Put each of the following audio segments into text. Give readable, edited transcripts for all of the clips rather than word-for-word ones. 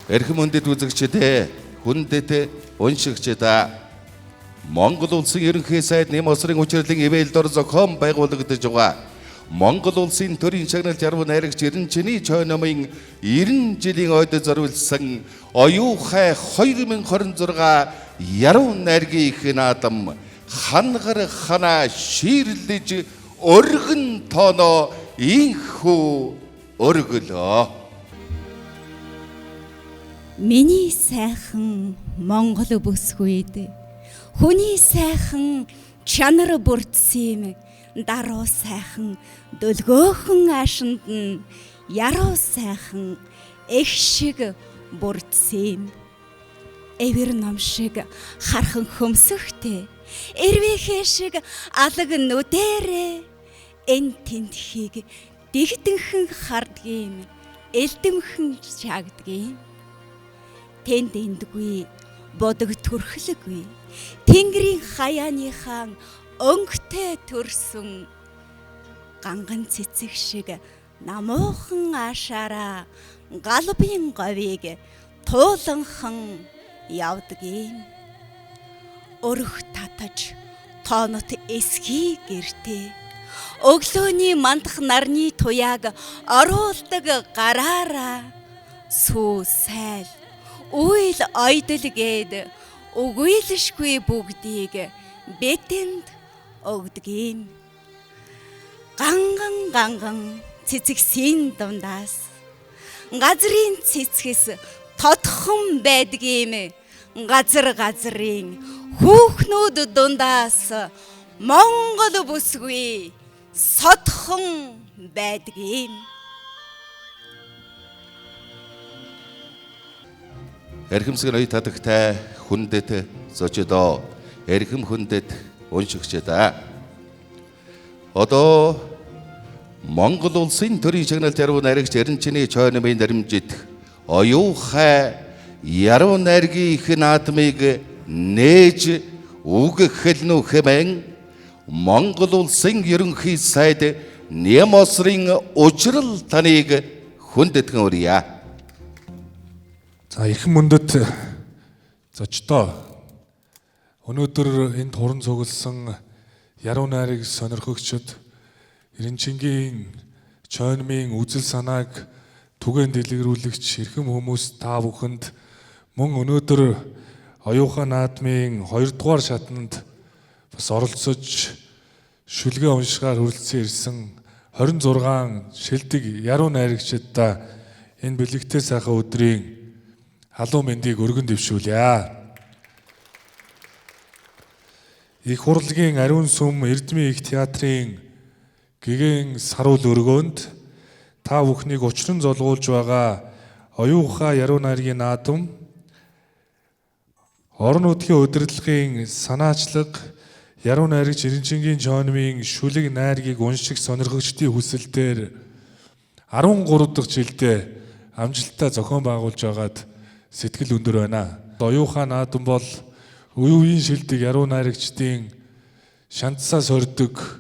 Эрхэм хүндэт үзэгчдээ, хүндэт уншигчдаа Монгол улсын ерөнхий сайд Нэм улсын хүчирлийн ивэлдор зохион байгуулагдаж байгаа Монгол улсын төрийн шагналт яруу найрагч Эренчины Чой номын 90 жилийн ойд зориулсан оюухай 2026 яруу найргийн их наадам хангар хана ширлэж өргөн тооно инхүү өргөлөө. Миний сайхан Монгол бүсгүйд хүний сайхан чанар бүрдсэн юм. Даруу сайхан дөлгөөхөн ашинд нь яруу сайхан их шиг бүрдсэн юм. Эвэр ном шиг хархан хөмсөхтэй, эрвэхэ шиг алаг нүдэрэ эн тентхийг дэгдэнхэн хардгийн, элдэмхэн чагдгийн. Тэнд эндгүй, бодог төрхлөгүй, Тэнгэрийн хаяаныхаа өнгөтэй төрсөн ганган цэцэг шиг намуухан ашаараа галбын говийг тууланхан явдгийн. Өрх татаж тоонот эсхий гэртээ өглөөний мандах нарны туяаг оруулдаг гараараа сүү сайл үйл ойдол гээд үгүйлшгүй бүгдийг бэтэнд өгдгийн. Ганган цэцэгсийн дундаас газрын цэцгэс тодхон байдгийм. Газрын хүүхнүүд дундаас Монгол бүсгүй содхон байдгийм. Эрхэмсгэн оюу татагтай хүндэт зочдоо, эрхэм хүндэт уншигчдаа. Одоо Монгол улсын төрийн шагналт яруу найрагч Эренчины Чой номын даримжит оюухай яруу найргийн их наадмыг нээж үгэхэлнүү хэмээн Монгол улсын ерөнхий сайд Нэм улсын учрал таныг хүндэтгэн өрье. За эрхэм хүндэт зочдоо, өнөөдөр энд хуран цугласан яруу найраг сонирхогчид Эренчингийн Чой номын үзэл санааг түгээн дэлгэрүүлэгч эрхэм хүмүүс та бүхэнд мөн өнөөдөр оюухай наадмын 2 дугаар шатанд бас оролцож шүлгээ уншихаар хүрэлцэн ирсэн 26 шилдэг яруу найрагчдаа энэ бэлэгтэй сайхан өдрийн халуун мэндийг өргөн дэвшүүлье. Их хурлын ариун сүм Эрдмийн их театрын гэгэн саруул өргөөнд та бүхнийг учран золгуулж байгаа оюухай яруу найргийн наадам орон нутгийн удирдлагын санаачлаг яруу найрагч Эренчингийн Чой номын шүлэг найргийг унших сонирхогчдын хүсэлтээр 13 дахь жилдээ амжилттай зохион байгуулж байгаад сэтгэл өндөр байна. Оюухай наадам бол үеийн шилдэг яруу найрагчдын шанцсаа сордог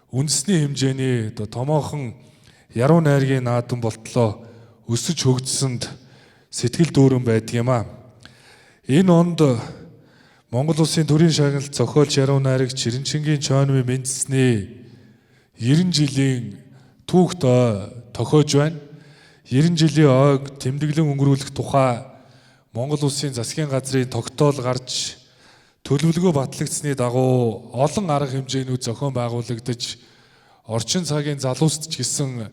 үндэсний хэмжээний томоохон яруу найргийн наадам болтлоо өсөж хөгжсөнд сэтгэл дүүрэн байдаг юм а. Энэ онд Монгол улсын төрийн шагналт зохиолч яруу найрагч Эренчингийн Чой номын мэдсэний 90 жилийн түүхт тохиож байна. 90 жилийн ойг тэмдэглэн өнгөрүүлэх тухай Монгол улсын засгийн газрын тогтоол гарч төлөвлөгөө батлагдсны дагуу олон арга хэмжээнүүд зохион байгуулагдаж орчин цагийн залуусч гисэн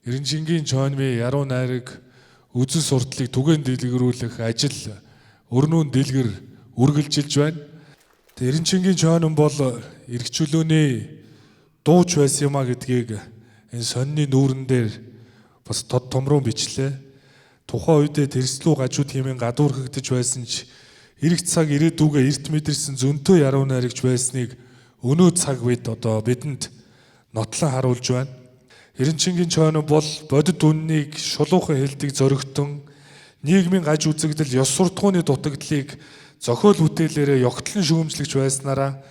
Эренчингийн Чой номын яруу найраг үзэл сурталыг түгээн дэлгэрүүлэх ажил өрнүүн дэлгэр үргэлжилж байна. Эренчингийн Чой ном бол эрх чөлөөний дууч байсан юма гэдгийг энэ сонины нүүрэн дээр бас тод томруу бичлээ. Тухайн үедээ тэрслүү гажууд хэмээн гадуурхагдж байсан ч эрэг цаг ирээдүгээ эрт мэдэрсэн зөнтөө яруу найрагч байсныг өнөө цаг үед одоо бидэнд нотлон харуулж байна. Эренчингийн Чой ном бол бодит үннийг шулуухан хэлдэг зоригтон нийгмийн гаж үзэгдэл ёс суртахууны дутагдлыг зохиол бүтээлээрээ ёгтлон шүүмжлэгч байснараа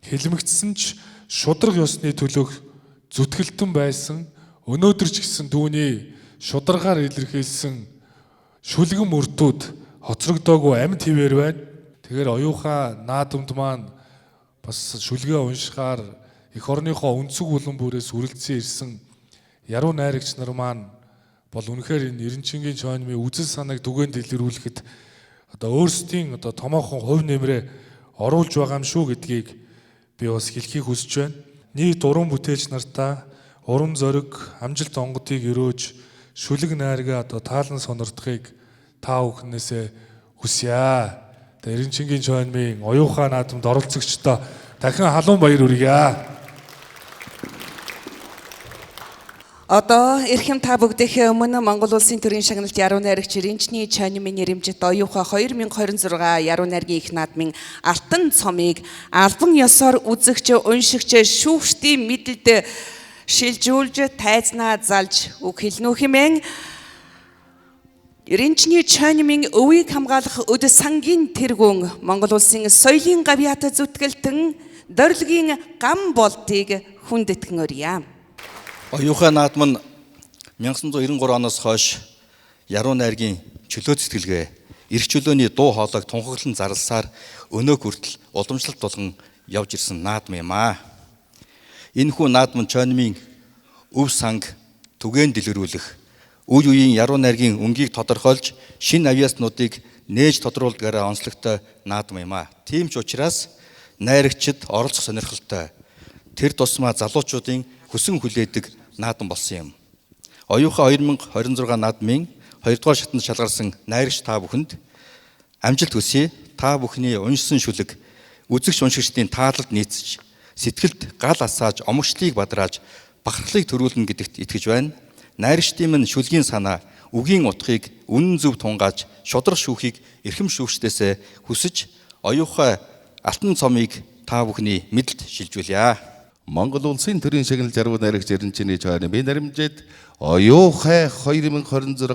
хэлмэгдсэн ч шудраг ёсны төлөөх зүтгэлтэн байсан. Өнөөдөр ч гэсэн түүний шударгаар илэрхийлсэн шүлгэн мөрдүүд хоцрогдоогүй амьд хിവэр байна. Тэгэхээр оюуха наадамд маань бас шүлгээ уншихаар эх орныхоо өнцөг булан бүрээс үргэлжсэн ирсэн яруу найрагч нар маань бол үнэхээр энэ Эренчингийн чойнмын үзэл санааг түгээн дэлгэрүүлэхэд одоо өөрсдийн одоо томоохон хувь нэмрээ оруулж байгаа юм шүү гэдгийг би бас хэлхийг хүсэж байна. Нийт уран бүтээлч нартаа уран зориг, амжилт онгодыг өрөөж шүлэг найргаа одоо таалан сонирдохыг та бүхнээсээ хүсье. Эренчингийн чойнмын оюуха наадамд оролцогчдоо дахин халуун баяр хүргье. Одоо эрхэм та бүгдийнхээ өмнө Монгол Улсын төрийн шагналт яруу найрагч Эренчний чойнмын нэрэмжит оюуха 2026 яруу найргийн их наадмын алтан цомыг албан ёсоор үзэгч, уншигч, шүүгчдийн мэдэлд шилжүүлж, тайзнаа залж үг хэлнүү хэмээн Эренчний чойнмын өвийг хамгаалах өд сангийн тэргүүн Монгол Улсын соёлын гавьяат зүтгэлтэн дорилгийн гам болтыг хүндэтгэн өрье. Оюуха наадам нь 1993 оноос хойш яруу найргийн чөлөө цэцгэлгээ эрх чөлөөний дуу хоолойг тунхаглан зарласаар өнөө хүртэл уламжлалт болгон явж ирсэн наадам юм аа. Энэхүү наадам чойнмын өв санг түгээн дэлгэрүүлэх, үе үеийн яруу найргийн өнгийг тодорхойлж, шинэ авьяаснуудыг нээж тодруулдгаараа онцлогтой наадам юм аа. Тийм ч учраас найрагчид оролцох сонирхолтой, тэр тусмаа залуучуудын хүсэн хүлээдэг наадам болсон юм. Оюуха 2026 наадмын 2 дугаар шатанд шалгарсан найрагч та бүхэнд амжилт хүсье. Та бүхний уншсан шүлэг үзэгч уншигчдын таалалд нийцэж, сэтгэлд гал асааж, омогчлыг бадрааж, бахархлыг төрүүлнэ гэдэгт итгэж байна. Найрагчдын минь шүлгийн санаа, үгийн утгыг үнэн зөв тунгааж, шудрах шүүхийг эрхэм шүүгчдээсээ хүсэж, оюуха алтан цомыг та бүхний мэдэлд шилжүүлье. Монгол Улсын төрийн шагналт яруу найрагч Эренчний чойнмын нэрэмжит оюуха 2026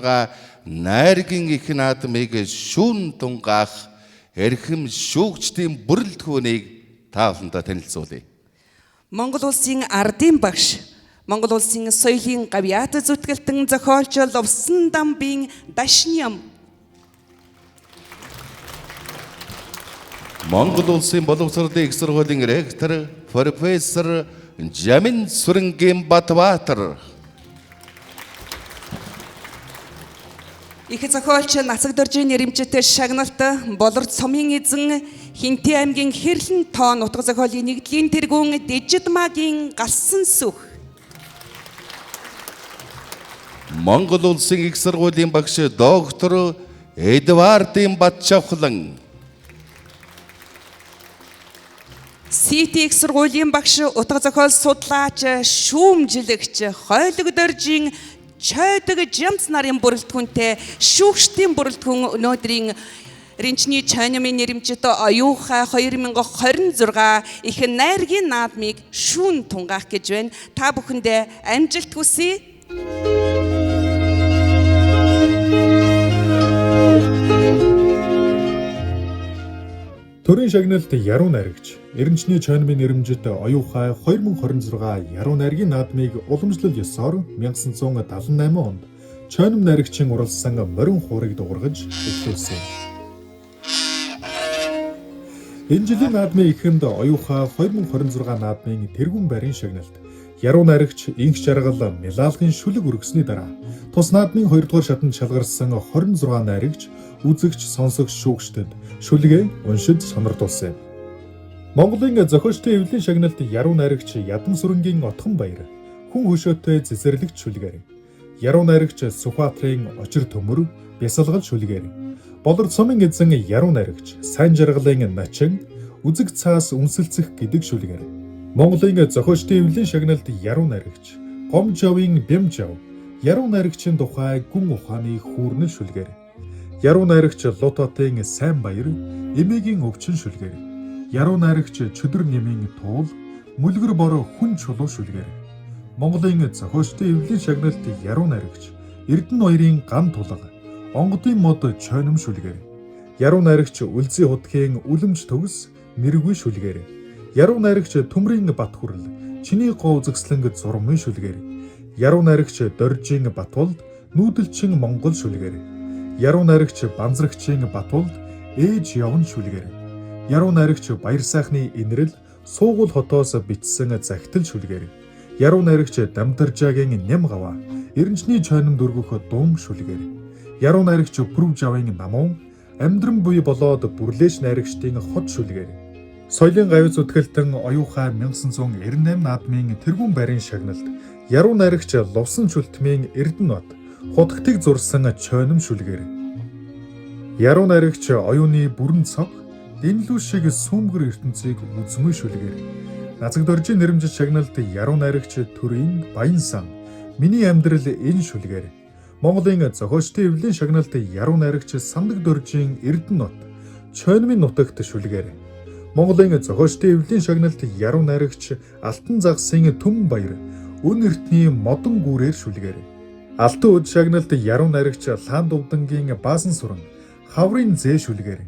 найргийн их наадмыг шүүн тунгаах эрхэм шүүгчдийн бүрэлдэхүүнийг та бүхэндээ танилцуулъя. Монгол Улсын ардын багш, Монгол Улсын соёлын гавьяат зүтгэлтэн зохиолч Лувсан Дамбын дашням. Монгол Улсын боловсролын их сургуулийн ректор профессор Жамин Сүрэнгийн-Батбаатар. Их зохиолч Нацаг доржийн нэрэмжит шагналт болор цомын эзэн Хинтээ аймгийн Хэрлэн тоон утга зохиолын нэгдлийн тэргүүн Дэжидмагийн галсан сүх. Монгол Улсын их сургуулийн багш доктор Эдвардын Батчавхлан. Сити их сургуулийн багш утга зохиол судлаач, шүүмжлэгч, хойлог доржийн чойдог жамц нарын бүрэлдэхүүнтэй шүүгчдийн бүрэлдэхүүн өнөөдрийн Эренчний чойнмын нэрэмжит оюуха 2026 их найргийн наадмыг шүүн тунгаах гэж байна. Та бүхэндээ амжилт хүсье. Төрийн шагналт яруу найрагч Эренчний чойнмын нэрэмжит оюуха 2026 яруу найргийн наадмыг уламжлал ёсоор 1978 онд чойном найрагчин уралсан морин хуурыг дуургаж эхлүүлсэн. Энэ жилийн наадмын эхэнд оюуха 2026 наадмын тэргүүн байрын шагналт яруу найрагч инх жаргал Милалгын шүлэг өргөсний дараа тус наадмын 2 дугаар шатанд шалгарсан 26 найрагч үзэгч, сонсогч, шүүгчдэд шүлгээ уншиж сонирдуулсан. Монголын зохиолчдын эвлэлийн шагналт яруу найрагч Ядан Сүрэнгийн отхон баяр хүн хөшөөтэй цэцэрлэгч шүлгээр. Яруу найрагч Сүхбаатарын очир төмөр бясалгал шүлгээр. Болор цомын эзэн яруу найрагч Сайн жаргалын начин үзэг цаас үнсэлцэх гэдэг шүлгээр. Монголын зохиолчдын эвлэлийн шагналт яруу найрагч Гомжовын Бямжав яруу найрагчийн тухай гүн ухааны хүүрнэл шүлгээр. Яруу найрагч Лутатын Сайн баяр эмээгийн өвчин шүлгээр. Яруу найрагч Чөдөр нэмийн туул мүлгэр бор хүн чулуу шүлгээр. Монголын зохиолчдын эвлэлийн шагналт яруу найрагч Эрдэнэбаярын ган тулга онгодын мод чойном шүлгээр. Яруу найрагч Үлзий хутгийн үлэмж төгс мэрэггүй шүлгээр. Яруу найрагч Төмрийн Батхүрэл чиний гоо үзэсгэлэнг зурмын шүлгээр. Яруу найрагч Доржийн Батулд нүүдэлчин Монгол шүлгээр. Яруу найрагч Банзрагчийн Батболд ээж явна шүлгээр. Яруу найрагч Баяр сайхны инрэл Суугуул хотоос бичсэн захидал шүлгээр. Яруу найрагч Дамдаржаагийн Нэм гава Эренчний чойном дөргөх дум шүлгээр. Яруу найрагч Пүрв жавын Намуун амьдран буй болоод бүрлээш найрагчдын хот шүлгээр. Соёлын гавьяз зүтгэлтэн оюухай 1998 наадмын тэргүүн байрын шагналд яруу найрагч Лувсан Шүлтмийн Эрдэнэбат хутагтыг зурсан чойном шүлгээр. Яруу найрагч оюуны бүрэн цог дэнлүү шиг сүмгэр ертөнцийг үзмүй шүлгээр. Назаг доржийн нэрмжит шагналд яруу найрагч Төрийн Баян сан миний амьдрал энэ шүлгээр. Монголын зохиолчдын эвлийн шагналд яруу найрагч Сандаг доржийн Эрдэнэбат чойнмын нутагт шүлгээр. Монголын зохиолчдын эвлийн шагналд яруу найрагч Алтан загсын Түмэн баяр өн эртний модон гүүрээр шүлгээр. Алтан үд шагналд яруу найрагч Лаан Дувдангийн Баасан сүрэн Хаврын зээ шүлгээр.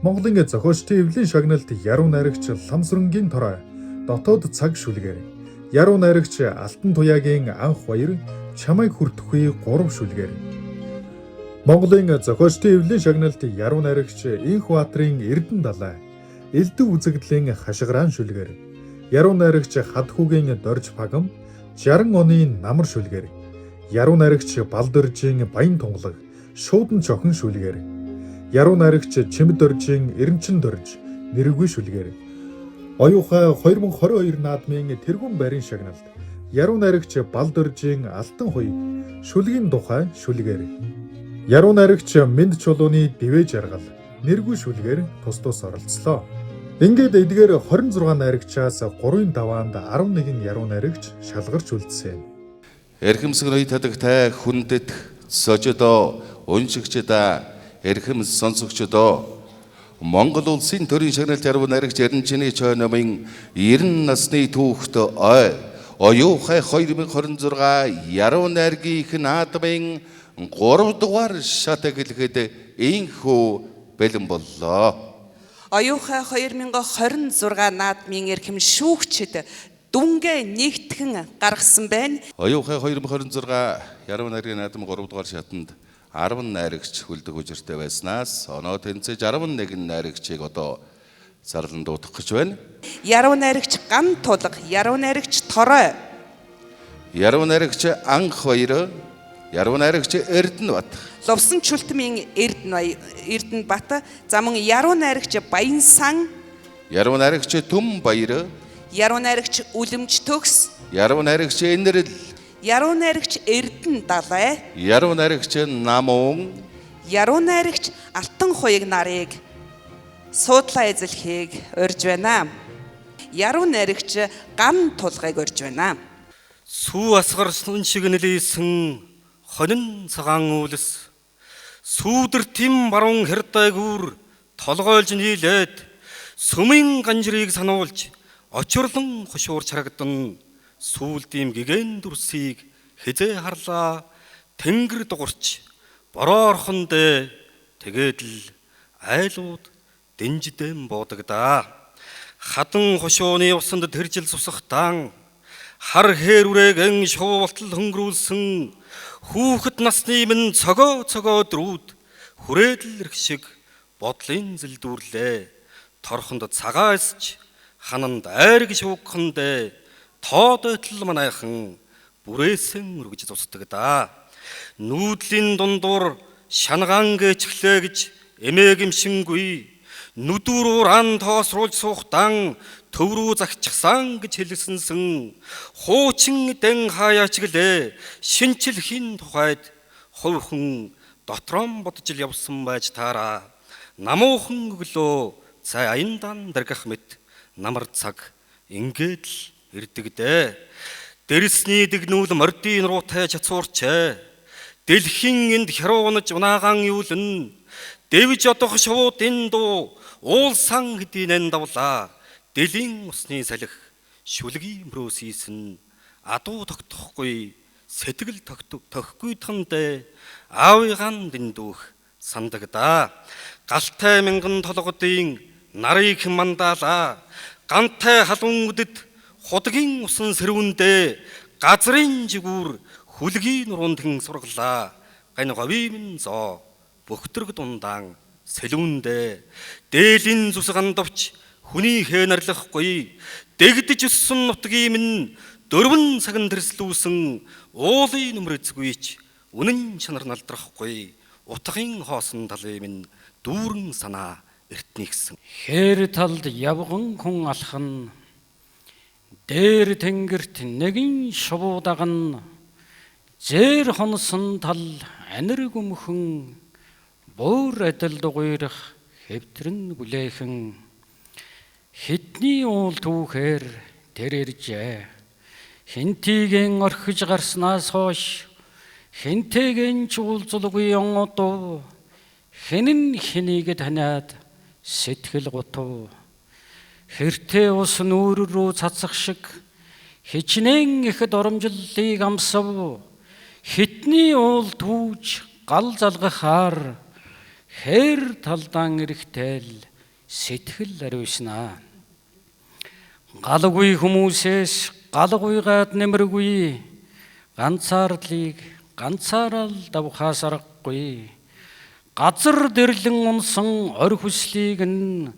Монголын зохиолчдын эвлийн шагналд яруу найрагч Ламсрынгийн торой дотоод цаг шүлгээр. Яруу найрагч Алтан туяагийн анх баяр чамайг хүртэхгүй 3 шүлгээр. Монголын зохиолчдын эвлийн шагналд яруу найрагч Инх Баатрын Эрдэнэ далай элдв үзэгдлийн хашгираан шүлгээр. Яруу найрагч Хадхүүгийн Дорж Пагам 60 оны намар шүлгээр. Яруу найрагч Балдоржийн Баян тунгалаг шуудан чохин шүлгээр. Яруу найрагч Чимэд доржийн Эренчин дорж нэргүй шүлгээр. Оюухай 2022 наадмын тэргүүн байрын шагналд яруу найрагч Балдоржийн Алтан хуй шүлгийн тухай шүлгээр. Яруу найрагч Мэнд чулууны Дивэ жаргал нэргүй шүлгээр тус тус оролцлоо. Ингээд эдгээр 26 найрагчаас 3-ын даваанд 11 яруу найрагч шалгарч үлдсэн. Эрхэмсгэр тадагтай хүндэт сожидо уншигчда эрхэм сонсогчдоо Монгол улсын төрийн шагналт яруу найрагч Эренчний чойномын 90 насны түүхт оюухай 2026 яруу найргийн наадмын 3 дугаар шат эхлэхэд инхүү бэлэн боллоо. Оюухай 2026 наадмын эрхэм шүүгчд дүнгээ нэгтгэн гаргасан байна. Оюухай 2026 яруу найргийн наадмын 3 дугаар шатанд 10 найрагч хүлдэг үжиртэй байснаас оноо тэнцэж 11 найрагчийг одоо зарлан дуудах гэж байна. Яруу найрагч Ган тулга, яруу найрагч Торой, Яруу найрагч Анх баяр, яруу найрагч Эрдэнэбат, Лувсан Шүлтмийн Эрдэнэбат, за мөн яруу найрагч Баян сан, яруу найрагч Түмэн баяр, яруу найрагч Үлэмж төгс, яруу найрагч Энэрэл, яруу найрагч Эрдэнэ далай, яруу найрагч Намуун, яруу найрагч Алтан хуйг нарыг суудлаа эзлэхийг урьж байна. Яруу найрагч Ган тулгыг урьж байна. Сүү асгарсан шиг нэлээсэн хонин цагаан үүлс сүүдэр тим баруун хэрдайгүр толгойлж нийлээд сүмийн ганжрыг сануулж очирлон хошуур чарагдан сүүлдийн гэгэн дүрсийг хизээ харлаа тэнгэр дугурч бороорхон дэ тэгээд л айлууд дэнждэм боодагдаа хадан хошууны усанд тэржил сусахтан хар хэрүрэгэн шуувалтал хөнгөрүүлсэн хүүхэд насны минь цогоо дрүүд хүрээдэл ирэх шиг бодлын зэлдүүрлээ торхонд цагаа эсч хананд айрг шүүгхэндэ тоодойтл манайхан бүрээсэн өргөж зустагдаа нүүдлийн дундуур шангаан гэчглээ гэж эмээгэмшингүй нүдүүрүүр ан тоосруулж суухтан төв рүү загчсан гэж хэлсэнсэн хуучин дэн хаяачглээ шинчлэхийн тухайд хувьхан дотрон бодож л явсан байж таараа намуухан өглөө цай аяндан даргах мэт намар цаг ингээд л ирдэгдээ дэрсний дэгнүүл мордийн руутай чацуурчээ дэлхийн энд хяруунаж унаагаан юулэн дэвж одох шуудын дуу уулсан хэдийнэн давлаа дэлийн усны салхи шүлгийн мөрөөсийсэн адуу тогтохгүй сэтгэл тохихгүй тандэ аавыган дэндүүх сандагдаа галтай мянган толгодын нарыг мандаалаа гантай халуун үдэд худгийн усан сэрвэндэ газрын жигүүр хүлгийн нуруунд хэн сурглаа гань говийн зоо бөхтөрг дундаан сэлүүндээ дээлийн зүсэг андавч хүний хэн арилахгүй дэгдэж өссөн нутгийн минь дөрвөн цаган тэрслүүсэн уулын нүмрэцгүйч үнэн чанар налдрахгүй утгын хоосон талын минь дүүрэн санаа эртнийгсэн хээр талд явган хүн алхан дээр тэнгэрт нэгэн шувуудаган зэр хонсон тал анирг өмхөн буур адил дугуйрах хэвтрэн гүлээхэн хитний уул түүхээр тэр иржээ хинтигийн орхиж гарснаас хойш хинтэйгэн ч уулзалгүй онгодоо хинэн хэнийг таниад сэтгэл готов хэртэй ус нүүр рүү цацах шиг хичнээн ихэд оромжллыг амсав хитний уул түүж гал залгахаар хээр талдаан эрэхтэл сэтгэл ариуснаа галгүй хүмүүсээс галгуйгаад нэмэргүй ганцаарлыг ганцаараа л давхаас аргагүй газар дэрлэн унсан ор хүслийг нь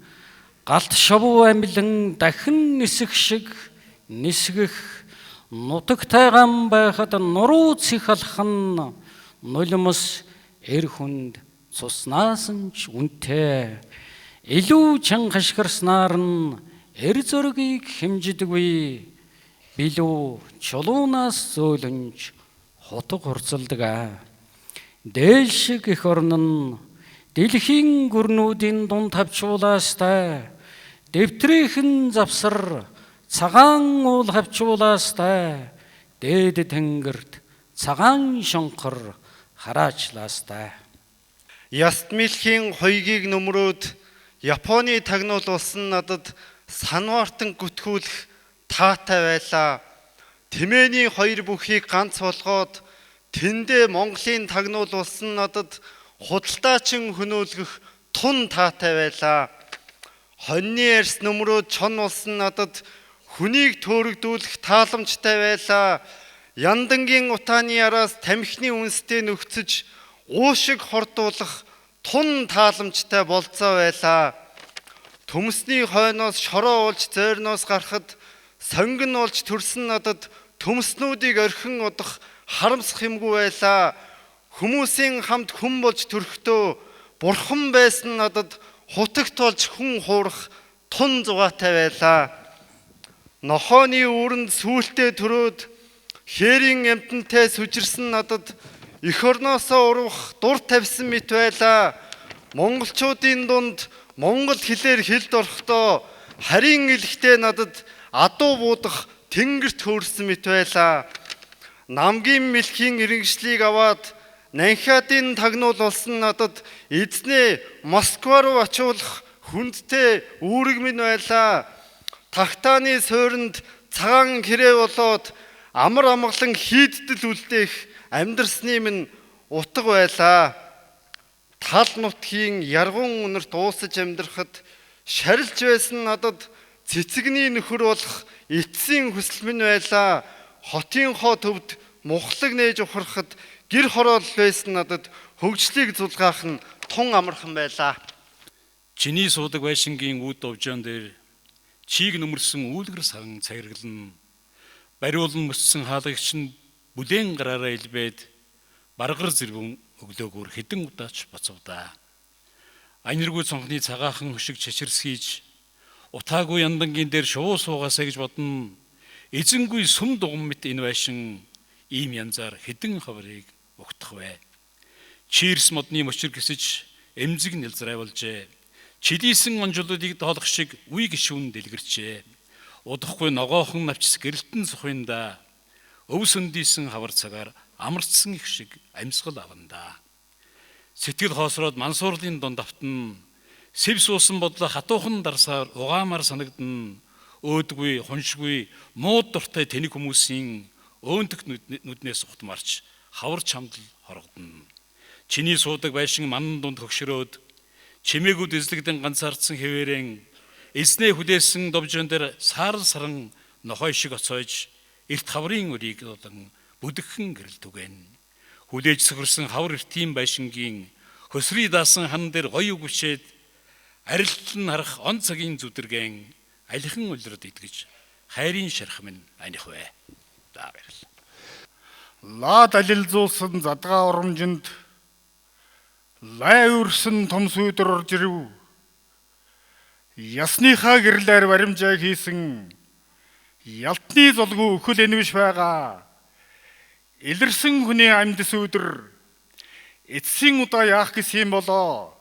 галт шавуу амилан дахин нисэх шиг нисгэх нутагтай гам байхад нуруу цих алхан нулимс эр хүнд цуснаас нь ч үнтэй илүү чанга хашгирснаар нь эр зөргийг хэмждэггүй билүү чулуунаас зөөлөнж хотог хурцалдаг дээл шиг их орн нь дэлхийн гүрнүүдийн дунд тавчуулаастай дэвтрийнхэн завсар цагаан уул хавчуулаастай дээд тэнгэрт цагаан шонхор хараачлаастай Яст мэлхийн хоёгийг нөмрөөд Японы тагнуул болсон надад санваартан гүтгүүлэх таатай байлаа. Тэмээний хоёр бүхийг ганц болгоод тэндээ Монголын тагнуул болсон надад худалдаачин хөнөөлгөх тун таатай байлаа. Хоньны арьс нөмрөөд чон болсон надад хүнийг төөрөгдүүлэх тааламжтай байлаа. Яндангийн утааны араас тамхины үнстэй нөхцөж уушиг хордуулах тун тааламжтай болцоо байлаа. Төмсний хойноос шороо уулж зойрноос гарахад сонгон олж төрсөн надад төмснүүдийг орхин удах харамсах юмгүй байлаа. Хүмүүсийн хамт хүн болж төрөхдөө бурхан байсан надад хутагт болж хүн хуурах тун зугаатай байлаа. Нохооны үүрэнд сүултээ төрөөд хээрийн амтантай сүжирсэн надад эх орноосоо урвах дур тавьсан мэт байлаа. Монголчуудын дунд монгол хэлээр хэлд орохдоо харийн элхтэй надад адуу буудах тэнгэрт хөөрсөн мэт байлаа. Намгийн мэлхийн иргэншлийг аваад Нанхиадын тагнуул болсон надад эзнээ Москва руу очиулах хүндтэй үүрэг минь байлаа. Тагтааны суурьнд цагаан хэрэг болоод амар амгалан хийддэл үлдээх амьдрсны минь утга байлаа. Тал нутгийн яргун үнэрт уусаж амьдрахад шарилж байсан надад цэцэгний нөхөр болох эцсийн хүсэл минь байлаа. Хотын хоо төвд мухлаг нээж ухрахад гэр хороол байсан надад хөгжлийг зулгаах нь тун амархан байлаа. Чиний суудаг байшингийн үд овжоон дээр чийг нүмерсэн үүлгэр саган цагиргална. Бариулан мөссөн хаалгагч нь бүлээн гараараа илбээд баргар зэрвэн өглөөгөр хэдэн удаач боцовдаа. Аниргүй цонхны цагаахан хөшиг чичирсгийж утаагүй яндангийн дээр шувуу суугаасаа гэж бодно. Эзэнгүй сүм дугам мэт энэ байшин ийм янзаар хэдэн хаврыг угтах вэ. Чирс модны мөчр гисэж эмзэг нэлзрайвалжээ. Чилийсэн онжлуудыг доолох шиг үе гişүүн дэлгэрчээ. Удахгүй ногоохон навчс гэрэлтэн сухинда өв сөндийсэн хавар цагаар амарцсан их шиг амьсгал авандаа. Сэтгэл хоосроод мансуурлын донд автан сэв суусан бодлоо хатуухан дарсаар угаамаар санагдана. Өөдгүй хуншгүй мууд дуртай тэнэг хүмүүсийн өөнтөх нүднээс ухтмарч хавар чамдал хоргодно. Чиний суудаг байшин манан дунд хөгшрөөд чимээгүүд эзлэгдэн ганцаардсан хэвээрэн эзнээ хүлээсэн довжон дээр саарл саран нохой шиг оцоож эрт хаврын өрийг болон бүдгхэн гэрэл түгэн. Хүлээж сөхөрсөн хавар эртийн байшингийн Хөсрий даасан хан дээр гоё гүшээд арилтан харах он цагийн зүдэргэн алихан улирд идгэж хайрын шарх минь аних вэ. За баярлалаа. Лаад алилзуулсан задгаа урамжинд лай үрсэн том сүйдэр орж ирв. Ясныхаа гэрлээр баримжаа хийсэн ялтны золгүй өхөл энвиш байгаа. Илэрсэн хүний амьд сүйдэр эцсийн удаа яах гэсэн болоо.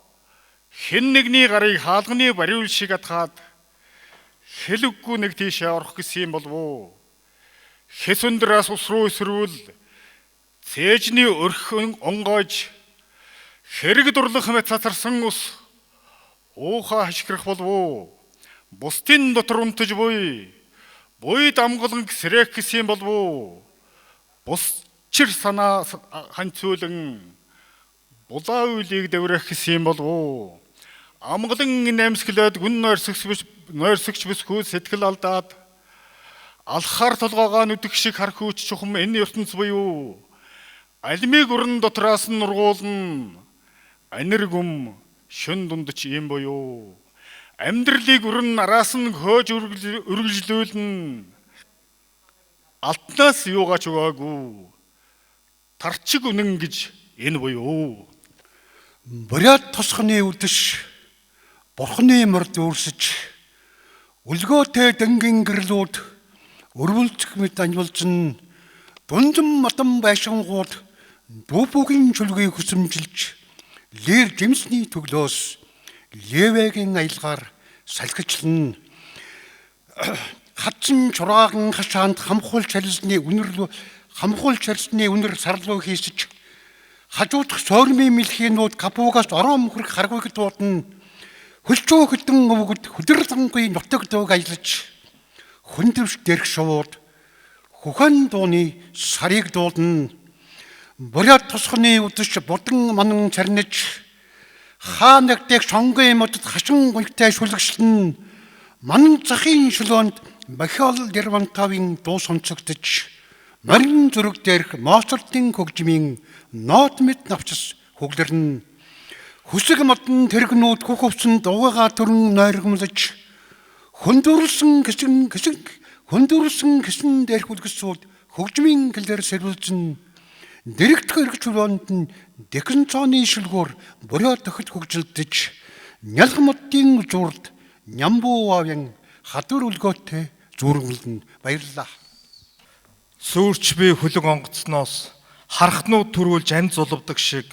Хэн нэгний гарыг хаалганы бариул шиг атгаад хэлэггүй нэг тийшээ орох гэсэн болов уу. Хэс өндраас ус руу эсрүүл цээжний өрхөн онгойж хэрэг дурлах мэт цацарсан ус уухаа хашгирах болов уу. Бусдын дотор унтаж буй дамгалан гисрэх гэсэн болов уу. Бусчир санаа ханцуулан булаа үйлийг дэврэх гэсэн болов уу. Амгалан нэмсгэлээд гүн нойрсогч бүсгүй сэтгэл алдаад алхаар толгоогоо нүдэх шиг хар хүүч чухам энэ ертөнц буюу алимыг өрн дотроос нь нургуулна. Аниргүм шөн дундч юм буюу амьдралыг өрн араас нь хөөж үргэлжлүүлнэ. Алтнаас юугаач өгөөгүй тарчиг үнэн гэж энэ буюу. Бурят тосхны үдэш бурхны морд өөрсөж үлгөөтэй дэнгийн гэрлүүд өрвөлцөх мэт анивалзан дундам матам байшингууд дүүбүгийн чөлгийг хүсэмжилж лэр жимсний төглөөс левэгийн аялгаар салхичлан хатсан чураахан хашаанд хамхуулж харилсны үнэр сарлуу хийсэж хажуудах сойрмын мэлхийнүүд капуугаас орон мөхрөх харгүйг дуудана. Хөлчөө хөдөн өвгөд хөдөрлөнгүй нутаг дөг аялж хүндвш дэрх шууд хухан дууны сарыг дуудана. Бурят тосхны үдэш будан манан царниж хаа нэгдэг сонгын модод хашин гүнхтэй шүлгшлэн манан захын шөлөөнд бахиол дэрвантавын дуу сонсогдож марин зүрэг дээрх моцортын хөгжмийн нот мэт навчс хөглөрн. Хүсэг модон тэргнүүд хөхөвсөн дугаагаа төрн нойргомлож хүндүрсэн дээрх үлгэсүүд хөгжмийн гэлээр сэрүүлсэн. Дэрэгдэх эргэж чулуунд нь дэхэн цооны шүлгөөр бурят тохид хөгжилдэж нялх модын зурд нямбуу авян хадвар үлгөөтэй зүүргэлнэ. Баярлалаа. Сүрч би хөлөг онгоцноос харахнууд төрүүлж амь зулвдаг шиг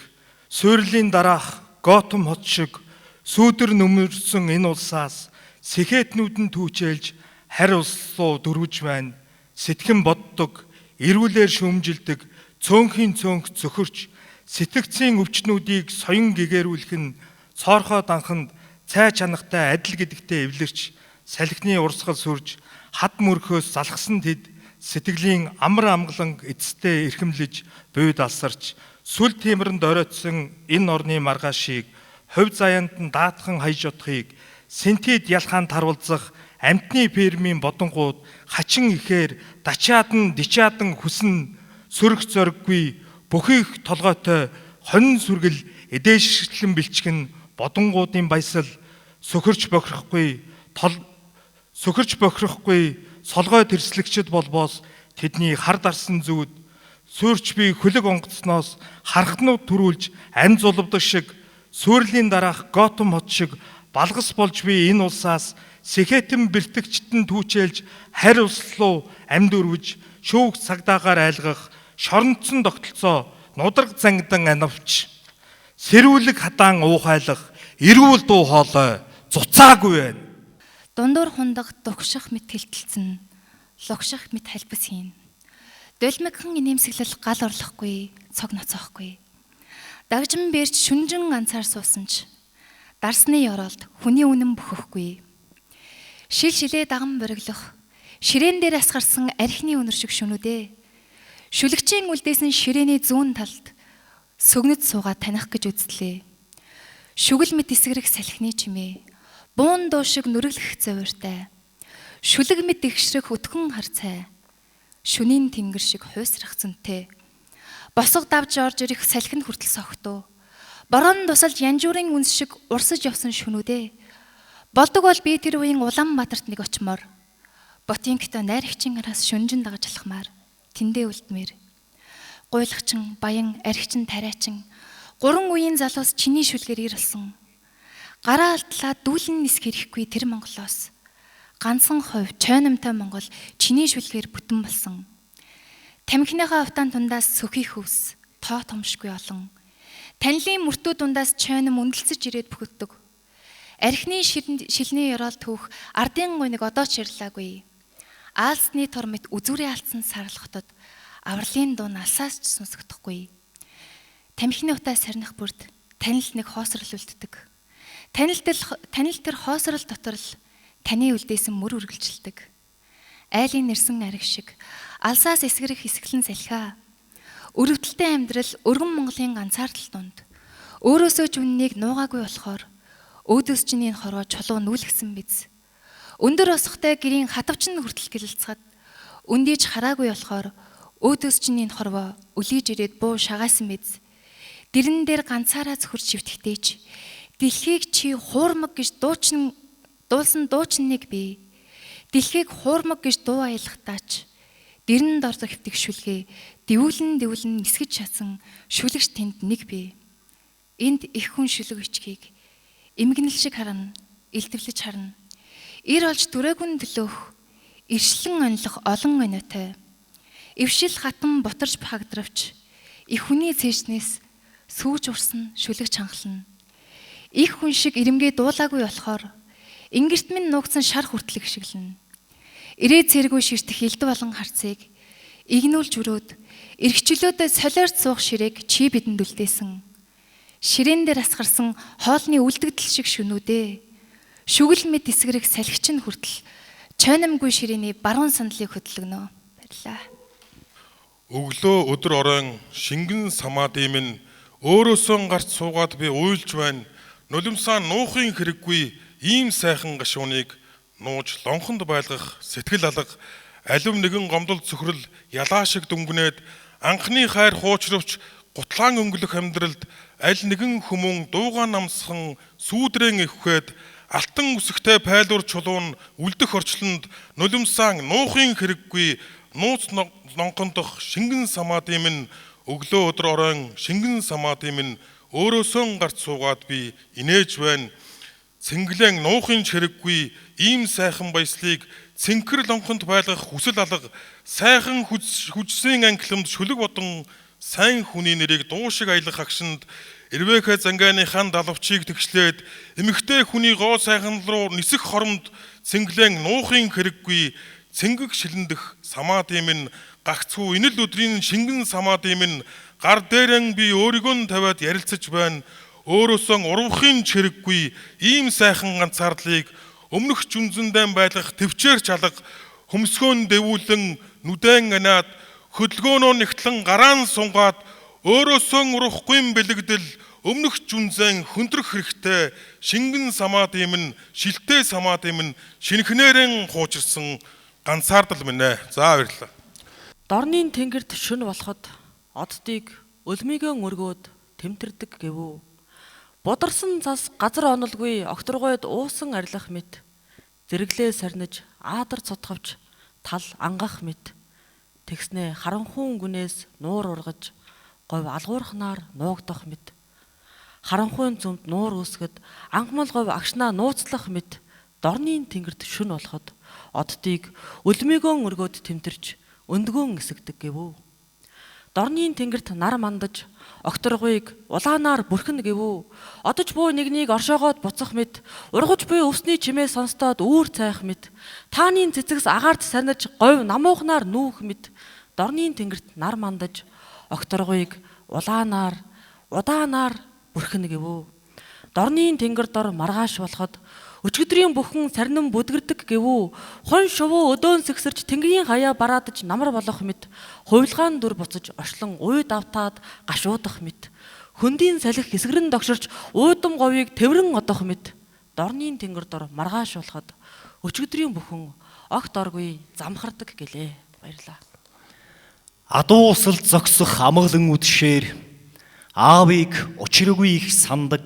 суйрлын дараах Готом хот шиг сүүдэр нөмөрсөн энэ улсаас сэхэтнүүд нь түүчээлж харь улс руу дөрвж байна. Сэтгэн боддог, эрүүлэр шүүмжилдэг, цөөнхийн цөөнх зөхөрч сэтгцийн өвчнүүдийг соён гэгэрүүлэх нь цоорхоо данханд цай чанахтай адил гэдэгтээ эвлэрч салхины урсгал сүрж хад мөрхөөс залхсан тэд сэтгэлийн амар амгалан эцэстээ эрхэмлэж буйд алсарч сүл тиймэрэнд оройтсон энэ орны маргаашийг хувь заяанд нь даатхан хаяж удахыг синтед ялхаанд харуулзах амтны фермийн бодонгууд хачин ихээр дичаадан хүснэ сөрөг зориггүй бүхийх толгойтой хонин сүргэл эдээшглэн бэлчгэн бодонгуудын баясал сөхөрч бохирхгүй солгой тэрслэгчд болбоос тэдний хар дарсан зүуд сүрч би хөлөг онгоцноос харахнууд төрүүлж амь зулвдаг шиг сүрлийн дараах Готом хот шиг балгас болж би энэ улсаас сэхэтэн бэлтгэгчтэн түүчээлж харь улс руу амьд өрвөж шүүх цагдаагаар айлгах шоронцсон тогтолцоо нудраг зангидан анавч сэрүүлэг хадаан уухайлах эрүүл дуу хоолой зуцаагүй байна. Дундуур хундаг дugших мэт хилтэлцэн логших мэт халбис хийн. Долмигхан инээмсэглэл гал орлохгүй, цог ноцоохгүй. Дагжин бэрч шүнжин ганцаар суусан ч дарсны ёроолд хүний үнэн бөхөхгүй. Шилээ даган бориглох, ширээн дээр асгарсан архины үнэр шиг шүнүүдээ. Шүлэгчийн үлдээсэн ширээний зүүн талд сөгнөд суугаад таних гэж үзтлээ. Шүгэл мэт эсгэрэх салхины чимээ, буун дуу шиг нүрэглэх зовиртай. Шүлэг мэт игшрэх өтгөн хар цай. Шүнийн тэнгэр шиг хуйсрах зөнтэй. Босго давж орж ирэх салхинд хүртэл согтуу. Борон тусалж янжуурын үнс шиг урсаж явсан шүнүүдээ. Болдог бол би тэр үеийн Улаанбаатарт нэг очимоор Ботинктой найрагчийн араас шүнжин дагаж алхмаар тэндээ үлдмээр. Гуйлагчин, баян, архичин, тариачин 3 үеийн залуус чиний шүлгээр ирэлсэн. Гараа алтлаа дүүлэн нисэх хэрэггүй тэр Монголоос. Ганцхан хувь чойномтой Монгол чиний шүлгээр бүтэн болсон. Тамхиныхаа автаан тундаас сөхий хөвс, тоо томшгүй олон. Танилын мөртөө дундаас чойном үнэлцэж ирээд бүхэлдэг. Архины шилний ёроол түүх ардын гуйныг одоо ч ярьлаагүй. Аалсны тор мэт үзүүрээ алдсан сарал хотод авралын дуу алсаас ч сонсогдохгүй. Тамхины утаа сарних бүрд танил нэг хоосрол үлддэг. Танил тэр хоосрол дотор л таны үлдээсэн мөр үргэлжилдэг. Айлын нэрсэн ариг шиг алсаас эсгэрэх хэсгэлэн салхиа. Өрөвдөлтэй амьдрал өргөн Монголын ганцаардал дунд. Өөрөөсөө ч үннийг нуугаагүй болохоор өөдөөс чиний хорвоо чулуу нүүлгсэн биз. Өндөр осхтой гэрийн хатавчин хүртэл гэлэлцгад үндийж хараагүй болохоор өөдөөс чиний хорвоо үлээж ирээд буу шагаасан биз. Дэрэн дээр ганцаараа зөвхөр шивтгэдэж дэлхийг чи хуурмаг гэж дуулсан дуучныг би. Дэлхийг хуурмаг гэж дуу аялахтаач дэрэн дорзох хөвтг шүлгээ дивүүлэн нисгэж чадсан шүлэгч тэнд нэг би. Энд их хүн шүлэгчгийг эмгэнэл шиг харна, илтгэвлэж харна. Ир олж дүрээгүн төлөөх, иршлэн онлох олон өнөтэй. Ившил хатан бутарч хагдравч, их хүний цээжнээс сүүж урсан шүлэгч ханхлана. Их хүн шиг ирэмгээ дуулаагүй болохоор ингэрт минь нуугдсан шар хүртэл гიშгэлнэ. Ирээ цэргүй ширтэх элдв болон харцыг игнүүлж өрөөд эргчлөөдөө солиорт суух ширээг чи бидэнд үлдээсэн. Ширээн дээр асгарсан хоолны үлдэгдэл шиг шүнүүдээ. Шүгэл мэд эсгэрэг салхичин хүртэл чойномгүй ширээний баруун сандлыг хөдлөгнө. Баярлаа. Өглөө өдөр оройн шингэн самаадын минь өөрөөсөө гарч суугаад би уйлж байна. Нулимсаа нуухын хэрэггүй ийм сайхан гашууныг нууж лонхонд байлгах сэтгэл алга алив нэгэн гомдол цөхрөл ялаа шиг дүнгнээд анхны хайр хуучравч гутлаан өнгөлөх амьдралд аль нэгэн хүмүүн дуугаа намсхан сүүдрэн өвхөд алтан үсгтэй пайлуур чулуун үлдэх орчлонд нулимсаан нуухын хэрэггүй нууц нонхондох шингэн самаадын минь өглөө өдөр оройн шингэн самаадын минь өөрөөсөө гарч суугаад би инээж байна. Цэнгэлэн нуухын хэрэггүй ийм сайхан баяслыг цэнхэр лонхонд байлгах хүсэл алга сайхан хүчсийн анхламд шүлэг бодон сайн хүний нэрийг дуу шиг аялах агшинд Ирвэхэ зангааныхан далавчийг тэгшлээд эмэгтэй хүний гоо сайхан руу нисэх хоромд цэнгэлэн нуухын хэрэггүй цэнгэг шилэндэх самаадын минь гагцхүү инэл өдрийн шингэн самаадын минь гар дээрэн би өөрийгөө тавиад ярилцаж байна. Өөрөөсөө урвахын чирэггүй ийм сайхан ганцаардлыг өмнөх жүнзэндэн байлгах төвчээр чалга хөмсгөөн дэвүүлэн нүдэн анаад хөдөлгөөнөө нэгтлэн гараан сунгаад өөрөөсөө урахгүй бэлэгдэл өмнөх жүнзэн хөндрөх хэрэгтэй шингэн самаадын минь шилтэй самаадын минь шинхнээрэн хуучирсан ганцаардал минь ээ. За баярлалаа. Дорны тэнгэрт шүн болоход оддыг өлмийгөө өргөөд тэмтэрдэг гэвүү. Бударсан цас газар онулгүй окторгойд уусан арилах мэт зэрэглээ сарниж аадар цутгавч тал ангах мэт тэгснэ харанхуун гүнээс нуур ургаж говь алгуурхнаар нуугдах мэт харанхуун зүмд нуур үүсгэд ангамл говь агшнаа нууцлах мэт дорны тэнгэрт шүн болоход оддыг өлмийгөө өргөөд тэмтэрч өндгөөн эсэгдэг гэвүү. Дорны тэнгэрт нар мандаж окторгойг улаанаар бүрхэн гэвүү. Одож буу нэгнийг оршоогоод буцах мэт ургаж буй өвсний чимээ сонстоод үүр цайх мэт тааны цэцэгс агаарт санаж говь намуухнаар нүүх мэт дорны тэнгэрт нар мандаж окторгойг удаанаар бүрхэн гэвүү. Дорны тэнгэр дор маргааш болоход өчигдрийн бүхэн сарнин бүдгэрдэг гэвүү. Хон шувуу өдөөн сэгсэрч тэнгэрийн хаяа бараадаж намар болох мэт хувилгаан дүр буцаж ошлон уйд автаад гашуудах мэт хөндийн салхи хэсгэрэн догширч уудам говийг тэврэн одох мэт дорны тэнгэр дор маргааш болоход өчигдрийн бүхэн огт оргүй замхардаг гэлээ. Баярлаа. Адуу усалд зогсох амгалан үдшээр Аавыг учиргүй их сандаг.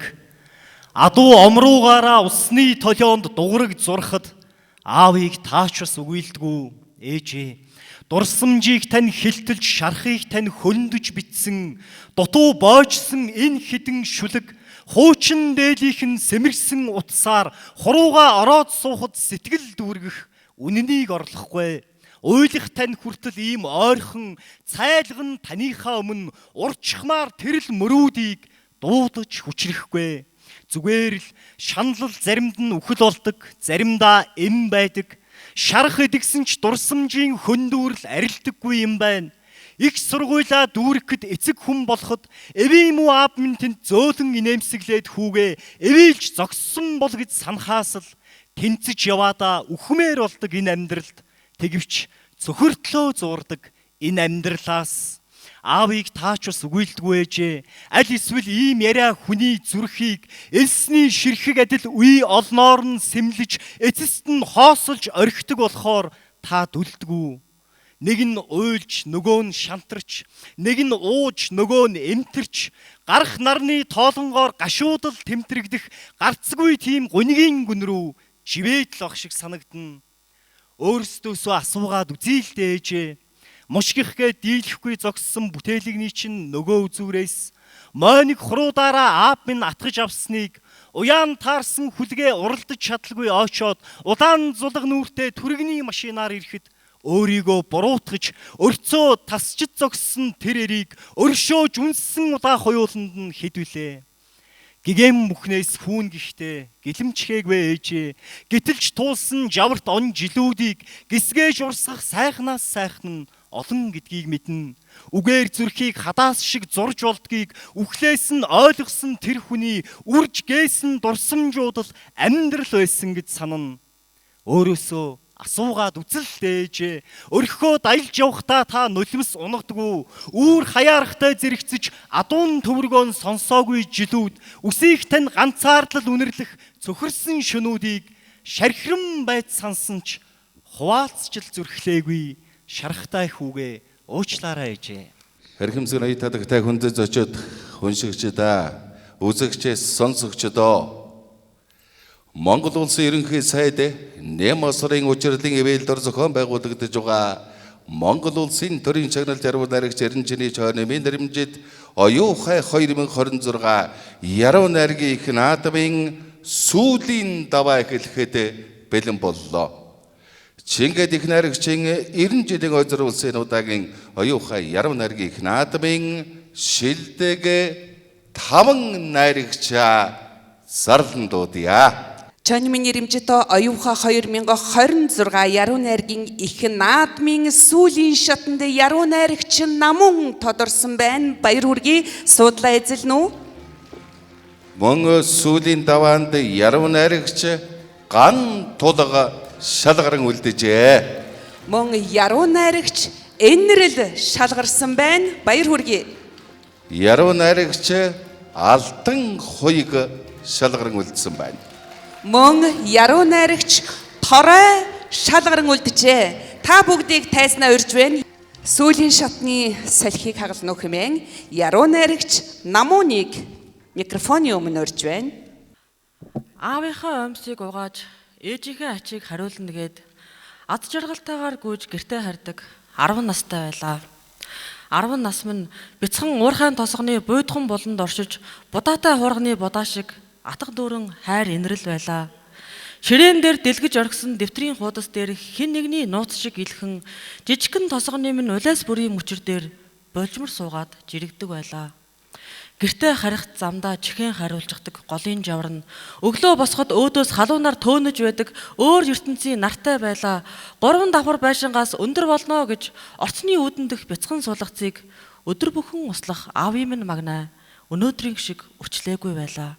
Адуу омруугаараа усны толионд дуграг зурхад аавыг таач бас үгүйлдэггүй ээжээ. Дурсамжийг тань хилтэлж, шархыг тань хөндөж битсэн, дутуу боожсон энэ хідэн шүлэг, хуучин дээлийнхэн сэмэрсэн утсаар хурууга ороод суухад сэтгэл дүүргэх үнэнийг орлохгүй. Уйлах тань хүртэл ийм ойрхон цайлган таныхаа өмнө урчхмаар тэрл мөрүүдийг дуудаж хүчрэхгүй. Зүгээр л шаналл заримд нь үхэл болдог, заримдаа эм байдаг. Шарах эдгсэн ч дурсамжийн хөндүүрл арилдаггүй юм байна. Их сургуулаа дүүрэхэд эцэг хүн болоход эвээ муу аав минь тэнд зөөлөн инээмсэглээд хүүгээ эвээлж зогссон бол гэж санахаас л тэнцэж яваадаа үхмээр болдог энэ амьдралд тэгвч цөхөртлөө зуурдаг энэ амьдралаас аавыг таач бас үгүйлдэггүй ээжээ. Аль эсвэл ийм яриа хүний зүрхийг элсний ширхэг адил үе олноор нь сэмлэж эцэст нь хоосолж орхидог болохоор та дүлдэггүй. Нэг нь уйлж, нөгөө нь шантарч, нэг нь ууж, нөгөө нь эмтэрч, гарах нарны тоолонгоор гашуудал тэмтрэгдэх гарцгүй тийм гунигийн гүн рүү живээд л ах шиг санагдана. Өөрсдөөсөө асуугаад үзээ л дээ ээжээ. Мушгихгээ дийлэхгүй зогссон бүтээлэгний чинь нөгөө үзүүрээс мойныг хуруудаараа аав минь атгаж авсныг уяан таарсан хүлгээ уралдаж чадалгүй очоод удаан зулга нүүртэй түргэний машинаар ирэхэд өөрийгөө буруутгаж өрцөө тасчид зогссон тэр эрийг өршөөж үнссэн удаа хуйланд нь хэдвүлээ. Гэгэм бүхнээс хүүн гихтээ гэлэмчхээгүй ээжээ. Гитэлж туулсан жаварт он жилүүдийг гисгээж урсгах сайхнаас сайхан нь олон гэдгийг мэднэ. Үгээр зүрхийг хадаас шиг зурж болдгийг үхлээс нь ойлгосон тэр хүний үрж гээсэн дурсамжуудал амьдрал байсан гэж санана. Өөрөөсөө асуугаад үзэлтэй ээжээ. Өрхөө даялж явахдаа та нулимс унагдгүй. Үүр хаяарахтай зэрэгцэж адуун төвөргөөн сонсоогүй жилүүд үсийг тань ганцаардал үнэрлэх цөхөрсөн шөнүүдийг шархиран байд сансан ч хуваалцчил зүрхлээгүй. Шарахтай хүүгээ уучлаарай ээжээ. Хэрхэмсэг ая тадагтай хүндэд очиод хүншигчдаа, үзэгчээс сонсогчдоо Монгол улсын ерөнхий сайд нэм осрын учирлын ивэлд ор зохион байгуулагдаж байгаа Монгол улсын төрийн чагналт яруу найрагч Эренчиний чойномын нэрмжид оюухай 2026 яруу найргийн их наадмын сүүлийн даваа эхлэхэд бэлэн боллоо. Чингэд их найрагчийн 90 жилийн ойзор улсын удаагийн оюухай яруу найргийн их наадмын шилдэг 5 найрагчаа зарлан дуудъя. Чойномын нэрмжид оюухай 2026 яруу найргийн их наадмын сүүлийн шатанд яруу найрагч намун тодорсон байна. Баяр хүргэе. Суудлаа эзэлнэ үү? Мөн сүүлийн даваанд яруу найрагч ган тулга шалгаран үлдэжээ. Мөн яруу найрагч энэрл шалгарсан байна. Баяр хүргэе. Яруу найрагч алтан хуйг шалгаран үлдсэн байна. Мөн яруу найрагч торой шалгаран үлджээ. Та бүгдийг тайзнаа урьж байна. Сүүлийн шатны салхийг хагална хэмээн яруу найрагч намууныг микрофоны өмнө урьж байна. Аавынхаа өмсийг угааж ээжийнхээ ачийг хариулна гээд ад жаргалтайгаар гүйж гэртээ хардаг 10 настай байлаа. 10 нас минь бяцхан уурхайн тосгоны буйдхан болонд оршиж будаатай хуурганы будаа шиг атга дүүрэн хайр инрэл байлаа. Ширээн дээр дэлгэж оргисон дэвтрийн хуудас дээр хэн нэгний нууц шиг илхэн жижигхэн тосгоны минь улаас бүрийн мөчөр дээр болжмор суугаад жирэгдэг байлаа. Гэртээ харихт замдаа чихэн хариулждаг голын жавар нь өглөө босоход өөдөөс халуунаар төөнөж байдаг өөр ертөнцийн нартай байлаа. 3 давхар байшингаас өндөр болно гэж орцны үүдэн дэх бяцхан суулгацыг өдөр бүхэн услах аавын минь магнаа өнөөдрийн шиг өчлээгүй байлаа.